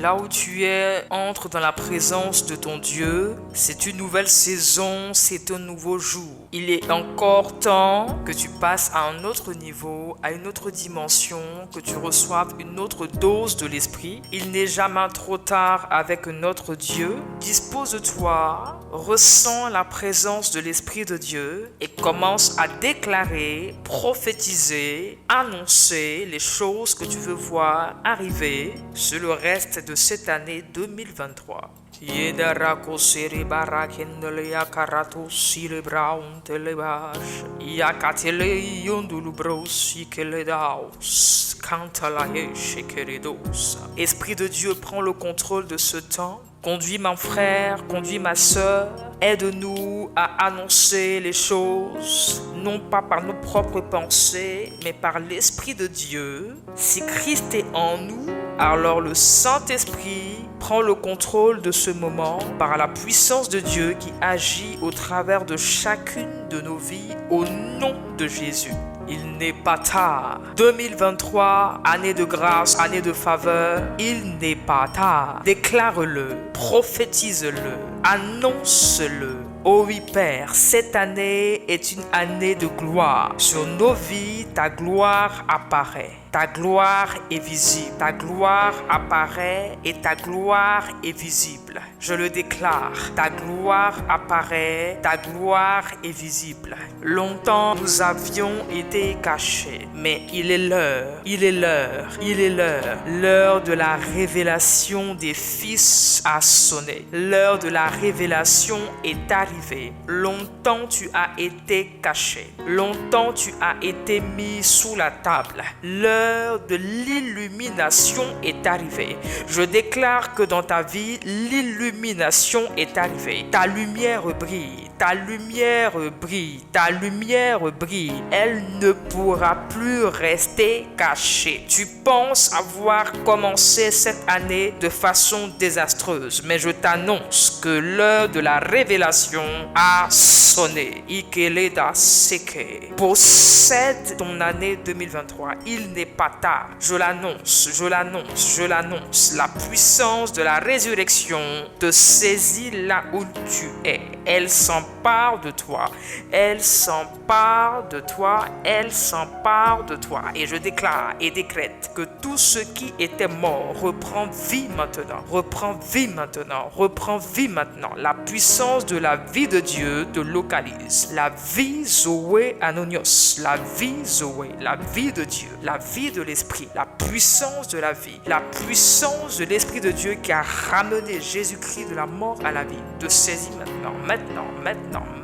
Là où tu es, entre dans la présence de ton Dieu. C'est une nouvelle saison, c'est un nouveau jour. Il est encore temps que tu passes à un autre niveau, à une autre dimension, que tu reçoives une autre dose de l'esprit. Il n'est jamais trop tard avec notre Dieu. Dispose-toi, ressens la présence de l'Esprit de Dieu et commence à déclarer, prophétiser, annoncer les choses que tu veux voir arriver sur le reste de cette année 2023. Yedarako seribara kendelia karato silebraun telebash yakatele yondulubros ikeledaus kantalaye shekeredos. Esprit de Dieu, prends le contrôle de ce temps. Conduis mon frère, conduis ma sœur. Aide-nous à annoncer les choses, non pas par nos propres pensées, mais par l'Esprit de Dieu. Si Christ est en nous, alors le Saint-Esprit prend le contrôle de ce moment par la puissance de Dieu qui agit au travers de chacune de nos vies au nom de Jésus. Il n'est pas tard. 2023, année de grâce, année de faveur, il n'est pas tard. Déclare-le, prophétise-le, annonce-le. Oh oui, Père, cette année est une année de gloire. Sur nos vies, ta gloire apparaît. Ta gloire est visible. Ta gloire apparaît et ta gloire est visible. Je le déclare. Ta gloire apparaît. Ta gloire est visible. Longtemps, nous avions été cachés. Mais il est l'heure. Il est l'heure. Il est l'heure. L'heure de la révélation des fils a sonné. L'heure de la révélation est arrivée. Longtemps, tu as été caché. Longtemps, tu as été mis sous la table. L'heure de l'illumination est arrivée. Je déclare que dans ta vie, l'illumination est arrivée. Ta lumière brille. Ta lumière brille. Ta lumière brille. Elle ne pourra plus rester cachée. Tu penses avoir commencé cette année de façon désastreuse, mais je t'annonce que l'heure de la révélation a sonné. Ikeleda seke. Possède ton année 2023. Il n'est pas tard. Je l'annonce, je l'annonce, je l'annonce. La puissance de la résurrection te saisit là où tu es. Elle s'empare de toi. Elle s'empare de toi. Elle s'empare de toi. Et je déclare et décrète que tout ce qui était mort reprend vie maintenant. Reprend vie maintenant. Reprend vie maintenant. La puissance de la vie de Dieu te localise. La vie Zoé Anonios. La vie Zoé. La vie de Dieu. La vie de l'Esprit. La puissance de la vie. La puissance de l'Esprit de Dieu qui a ramené Jésus-Christ de la mort à la vie. Te saisit maintenant.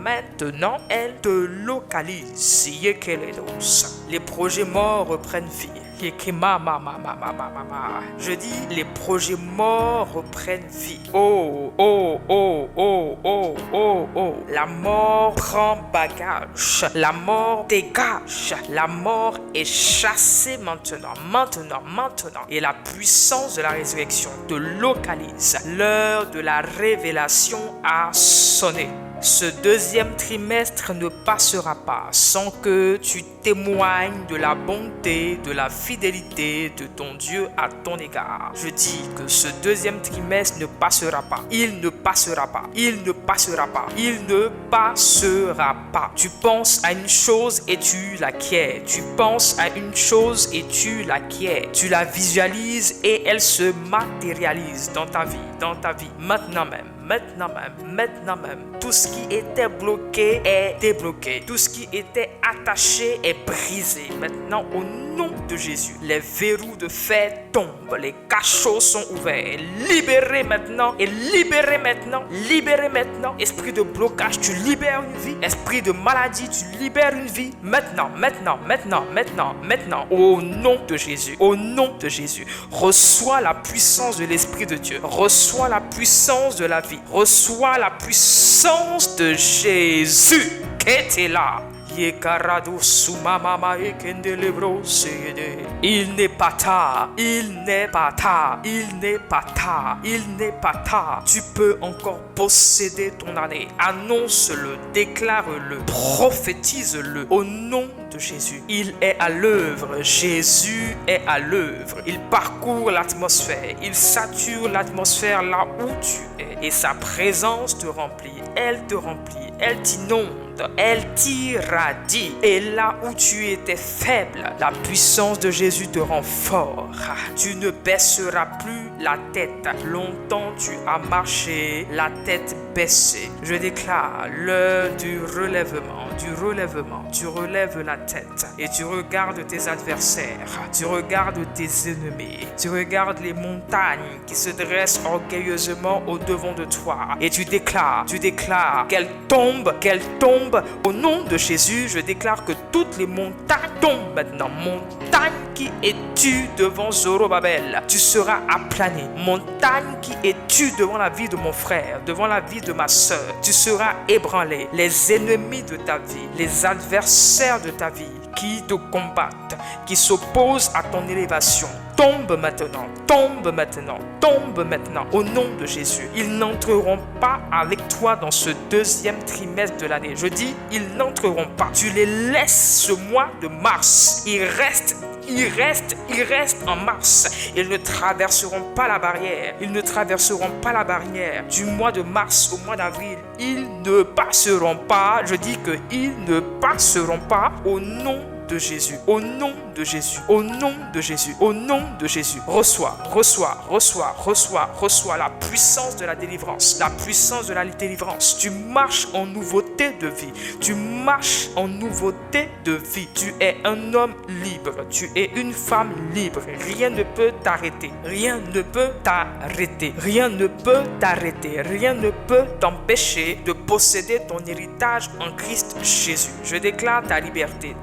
Maintenant, elle te localise. Les projets morts reprennent vie. Je dis, les projets morts reprennent vie. Oh. La mort prend bagage. La mort dégage. La mort est chassée maintenant. Et la puissance de la résurrection te localise. L'heure de la révélation a sonné. Ce deuxième trimestre ne passera pas sans que tu témoignes de la bonté, de la fidélité de ton Dieu à ton égard. Je dis que ce deuxième trimestre ne passera pas. Il ne passera pas. Il ne passera pas. Il ne passera pas. Tu penses à une chose et tu l'acquiers. Tu penses à une chose et tu l'acquiers. Tu la visualises et elle se matérialise dans ta vie, maintenant même. Tout ce qui était bloqué est débloqué. Tout ce qui était attaché est brisé. Maintenant, au nom de Jésus, les verrous de fer tombent. Les cachots sont ouverts. Libérez maintenant. Esprit de blocage, tu libères une vie. Esprit de maladie, tu libères une vie. Maintenant. Au nom de Jésus. Au nom de Jésus. Reçois la puissance de l'Esprit de Dieu. Reçois la puissance de la vie. Reçois la puissance de Jésus qui était là. Il n'est pas tard, il n'est pas tard, il n'est pas tard, il n'est pas tard. Tu peux encore posséder ton année. Annonce-le, déclare-le, prophétise-le au nom de Jésus. Il est à l'œuvre, Jésus est à l'œuvre. Il parcourt l'atmosphère, il sature l'atmosphère là où tu es. Et sa présence te remplit, elle te remplit, elle t'inonde. Elle t'irradie. Et là où tu étais faible, la puissance de Jésus te rend fort. Tu ne baisseras plus la tête. Longtemps tu as marché la tête baissée. Je déclare l'heure du relèvement, du relèvement. Tu relèves la tête et tu regardes tes adversaires. Tu regardes tes ennemis. Tu regardes les montagnes qui se dressent orgueilleusement au devant de toi. Et tu déclares qu'elles tombent. Au nom de Jésus, je déclare que toutes les montagnes tombent maintenant. Montagne qui es-tu devant Zorobabel? Tu seras aplani. Montagne qui es-tu devant la vie de mon frère, devant la vie de ma soeur? Tu seras ébranlé. Les ennemis de ta vie, les adversaires de ta vie qui te combattent, qui s'opposent à ton élévation, tombe maintenant, tombe maintenant, tombe maintenant, au nom de Jésus. Ils n'entreront pas avec toi dans ce deuxième trimestre de l'année. Je dis, ils n'entreront pas. Tu les laisses ce mois de mars. Ils restent en mars. Ils ne traverseront pas la barrière. Ils ne traverseront pas la barrière du mois de mars au mois d'avril. Ils ne passeront pas. Je dis que ils ne passeront pas au nom de Jésus, au nom de Jésus, au nom de Jésus, au nom de Jésus. Reçois la puissance de la délivrance, la puissance de la délivrance. Tu marches en nouveauté de vie, tu marches en nouveauté de vie. Tu es un homme libre, tu es une femme libre. Rien ne peut t'arrêter, rien ne peut t'arrêter, rien ne peut t'arrêter, rien ne peut t'empêcher de posséder ton héritage en Christ Jésus. Je déclare ta liberté,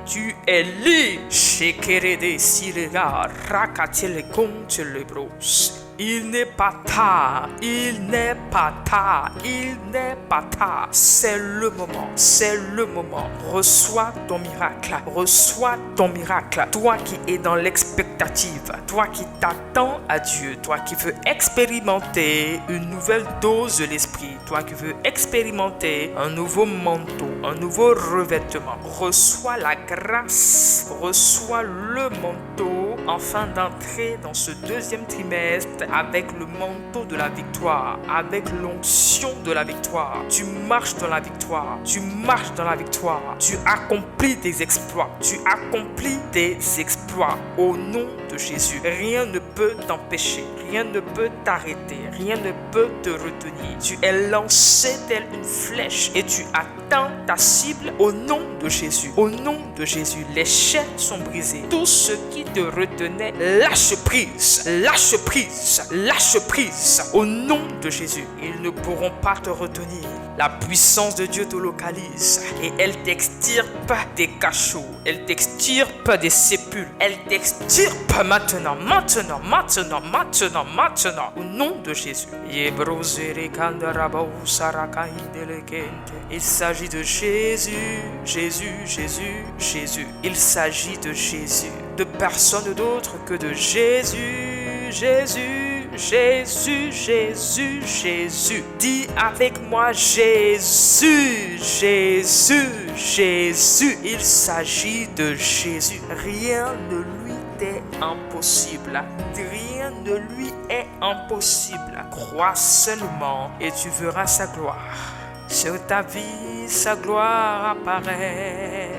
tu es libre. Shekerede silega rakatele kontelebros. Il n'est pas tard, il n'est pas tard, il n'est pas tard. C'est le moment, c'est le moment. Reçois ton miracle, reçois ton miracle. Toi qui es dans l'expectative, toi qui t'attends à Dieu, toi qui veux expérimenter une nouvelle dose de l'esprit, toi qui veux expérimenter un nouveau manteau, un nouveau revêtement. Reçois la grâce, reçois le manteau afin d'entrer dans ce deuxième trimestre avec le manteau de la victoire, avec l'onction de la victoire. Tu marches dans la victoire, tu marches dans la victoire, tu accomplis des exploits, tu accomplis des exploits au nom de Jésus. Rien ne peut t'empêcher, rien ne peut t'arrêter, rien ne peut te retenir. Tu es lancé telle une flèche et tu atteins ta cible au nom de Jésus. Au nom de Jésus, les chaînes sont brisées. Tout ce qui te retenait, lâche prise, lâche prise, lâche prise. Au nom de Jésus, ils ne pourront pas te retenir. La puissance de Dieu te localise et elle t'extirpe des cachots, elle t'extirpe des sépulcres, elle t'extirpe maintenant, maintenant, maintenant, maintenant, maintenant, au nom de Jésus. Il s'agit de Jésus, Jésus, Jésus, Jésus. Il s'agit de Jésus, de personne d'autre que de Jésus, Jésus. Jésus, Jésus, Jésus. Dis avec moi Jésus, Jésus, Jésus. Il s'agit de Jésus. Rien ne lui est impossible. Rien ne lui est impossible. Crois seulement et tu verras sa gloire. Sur ta vie, sa gloire apparaît.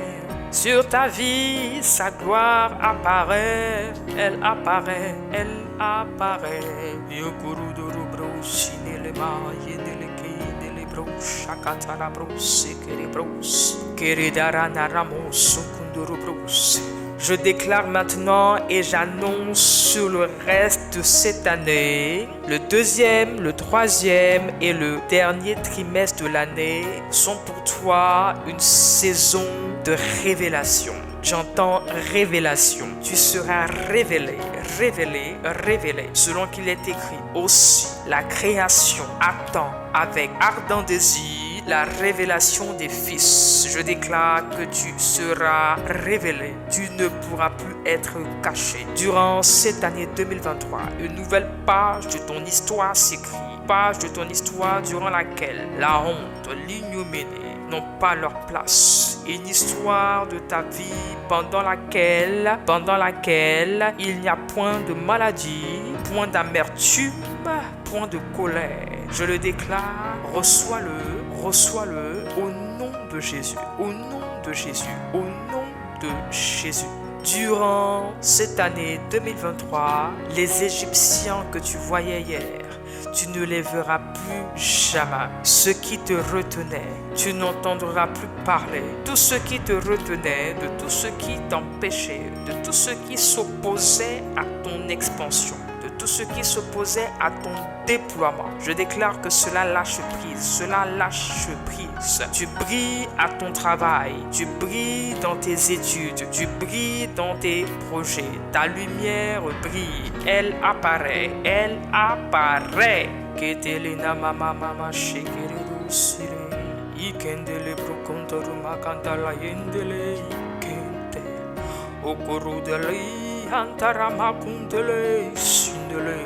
Sur ta vie, sa gloire apparaît. Elle apparaît, elle apparaît. Yokuruduru bros, inelema, yedeleke, idelebros, shakatara bros, sekere bros, keredarana ramos, sukunduru bros. Je déclare maintenant et j'annonce sur le reste de cette année, le deuxième, le troisième et le dernier trimestre de l'année sont pour toi une saison de révélation. J'entends révélation. Tu seras révélé, révélé, révélé. Selon qu'il est écrit aussi, la création attend avec ardent désir la révélation des fils. Je déclare que tu seras révélé. Tu ne pourras plus être caché. Durant cette année 2023, une nouvelle page de ton histoire s'écrit. Page de ton histoire durant laquelle la honte, l'ignominie n'ont pas leur place. Une histoire de ta vie pendant laquelle il n'y a point de maladie, point d'amertume, point de colère. Je le déclare, reçois-le au nom de Jésus, au nom de Jésus, au nom de Jésus. Durant cette année 2023, les Égyptiens que tu voyais hier, tu ne les verras plus jamais. Ceux qui te retenaient, tu n'entendras plus parler. Tous ceux qui te retenaient, de tous ceux qui t'empêchaient, de tous ceux qui s'opposaient à ton expansion, de tous ceux qui s'opposaient à ton déploiement. Je déclare que cela lâche prise, Tu brilles à ton travail, tu brilles dans tes études, tu brilles dans tes projets. Ta lumière brille, elle apparaît. Ketelena mama mama shekere dosire, ikendele brokontoru makantala yendele ikente, okorudele antara makundele sindele.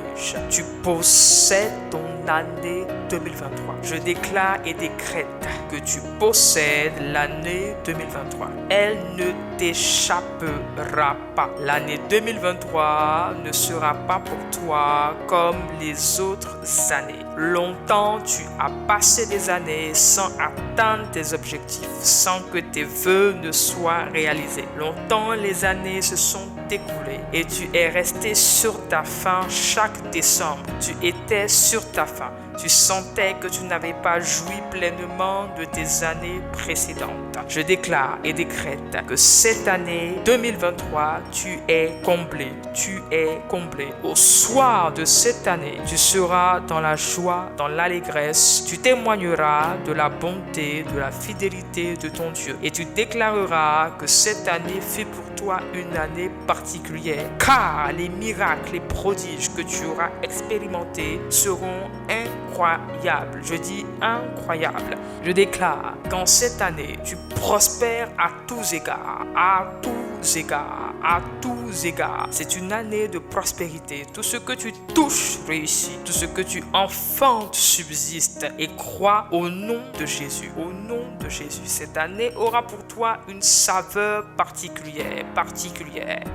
Tu possèdes ton année 2023. Je déclare et décrète que tu possèdes l'année 2023. Elle ne t'échappera pas. L'année 2023 ne sera pas pour toi comme les autres années. Longtemps, tu as passé des années sans atteindre tes objectifs, sans que tes vœux ne soient réalisés. Longtemps, les années se sont écoulées et tu es resté sur ta faim chaque décembre. Tu étais sur ta faim. Tu sentais que tu n'avais pas joui pleinement de tes années précédentes. Je déclare et décrète que cette année 2023, tu es comblé. Tu es comblé. Au soir de cette année, tu seras dans la joie, dans l'allégresse. Tu témoigneras de la bonté, de la fidélité de ton Dieu. Et tu déclareras que cette année fut pour toi une année particulière. Car les miracles, les prodiges que tu auras expérimentés seront incroyables. Je dis incroyables. Je déclare qu'en cette année, tu prospères à tous égards. À tous égards. À tous égards. C'est une année de prospérité. Tout ce que tu touches réussit. Tout ce que tu enfantes subsiste. Et crois au nom de Jésus. Au nom de Jésus. Cette année aura pour toi une saveur particulière.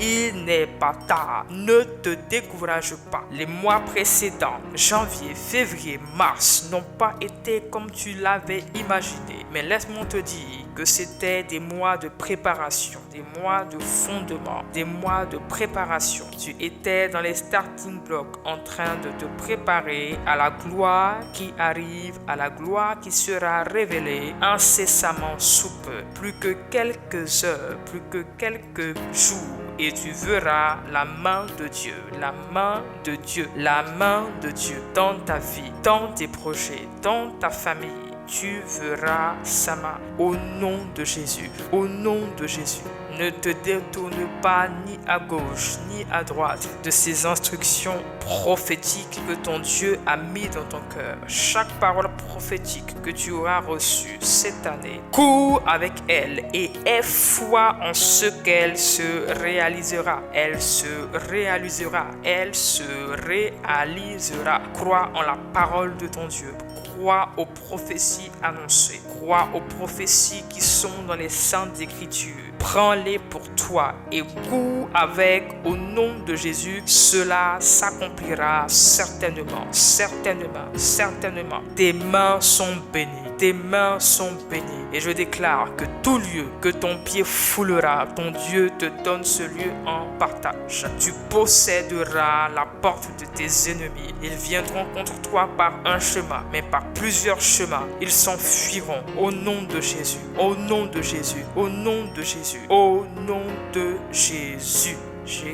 Il n'est pas tard. Ne te décourage pas. Les mois précédents, janvier, février, mars, n'ont pas été comme tu l'avais imaginé. Mais laisse-moi te dire que c'était des mois de préparation, des mois de fondement, des mois de préparation. Tu étais dans les starting blocks en train de te préparer à la gloire qui arrive, à la gloire qui sera révélée incessamment sous peu. Plus que quelques heures, plus que quelques jours. Et tu verras la main de Dieu, la main de Dieu, la main de Dieu dans ta vie, dans tes projets, dans ta famille. Tu verras sa main au nom de Jésus, au nom de Jésus. Ne te détourne pas ni à gauche ni à droite de ces instructions prophétiques que ton Dieu a mis dans ton cœur. Chaque parole prophétique que tu auras reçue cette année, cours avec elle et aie foi en ce qu'elle se réalisera. Elle se réalisera. Elle se réalisera. Crois en la parole de ton Dieu. Crois aux prophéties annoncées. Crois aux prophéties qui sont dans les saintes écritures. Prends-les pour toi et cours avec au nom de Jésus. Cela s'accomplira certainement, certainement, certainement. Tes mains sont bénies. Tes mains sont bénies. Et je déclare que tout lieu que ton pied foulera, ton Dieu te donne ce lieu en partage. Tu posséderas la porte de tes ennemis. Ils viendront contre toi par un chemin, mais par plusieurs chemins. Ils s'enfuiront au nom de Jésus. Au nom de Jésus. Au nom de Jésus. Au nom de Jésus. Tu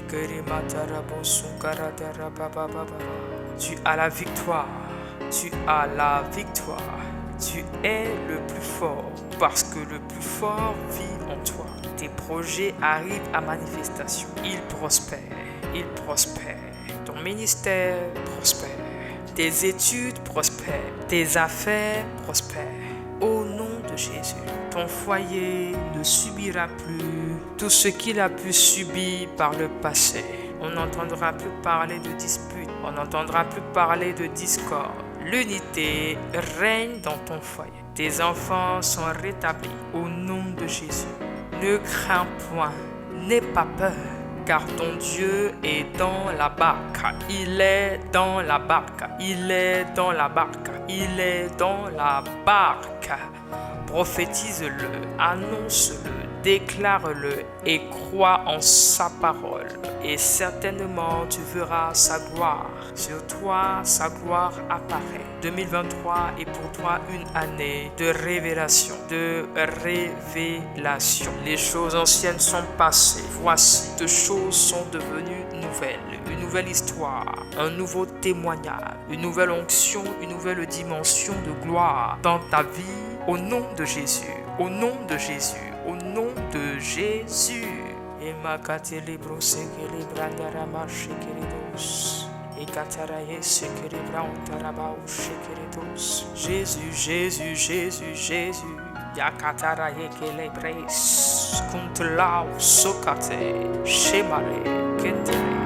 as la victoire. Tu as la victoire. Tu es le plus fort parce que le plus fort vit en toi. Tes projets arrivent à manifestation. Ils prospèrent. Ils prospèrent. Ton ministère prospère. Tes études prospèrent. Tes affaires prospèrent. Au nom de Jésus, ton foyer ne subira plus tout ce qu'il a pu subir par le passé. On n'entendra plus parler de disputes, on n'entendra plus parler de discorde. L'unité règne dans ton foyer. Tes enfants sont rétablis au nom de Jésus. Ne crains point, n'aie pas peur, car ton Dieu est dans la barque. Il est dans la barque. Il est dans la barque. Il est dans la barque. Prophétise-le, annonce-le, déclare-le et crois en sa parole. Et certainement tu verras sa gloire. Sur toi, sa gloire apparaît. 2023 est pour toi une année de révélation, Les choses anciennes sont passées. Voici, toutes choses sont devenues nouvelles. Une nouvelle histoire, un nouveau témoignage, une nouvelle onction, une nouvelle dimension de gloire dans ta vie. Au nom de Jésus, au nom de Jésus, au nom de Jésus. Jésus, Jésus, Jésus, Jésus. Yakatara yekele bres, kuntlau sokate, shemale, kentere.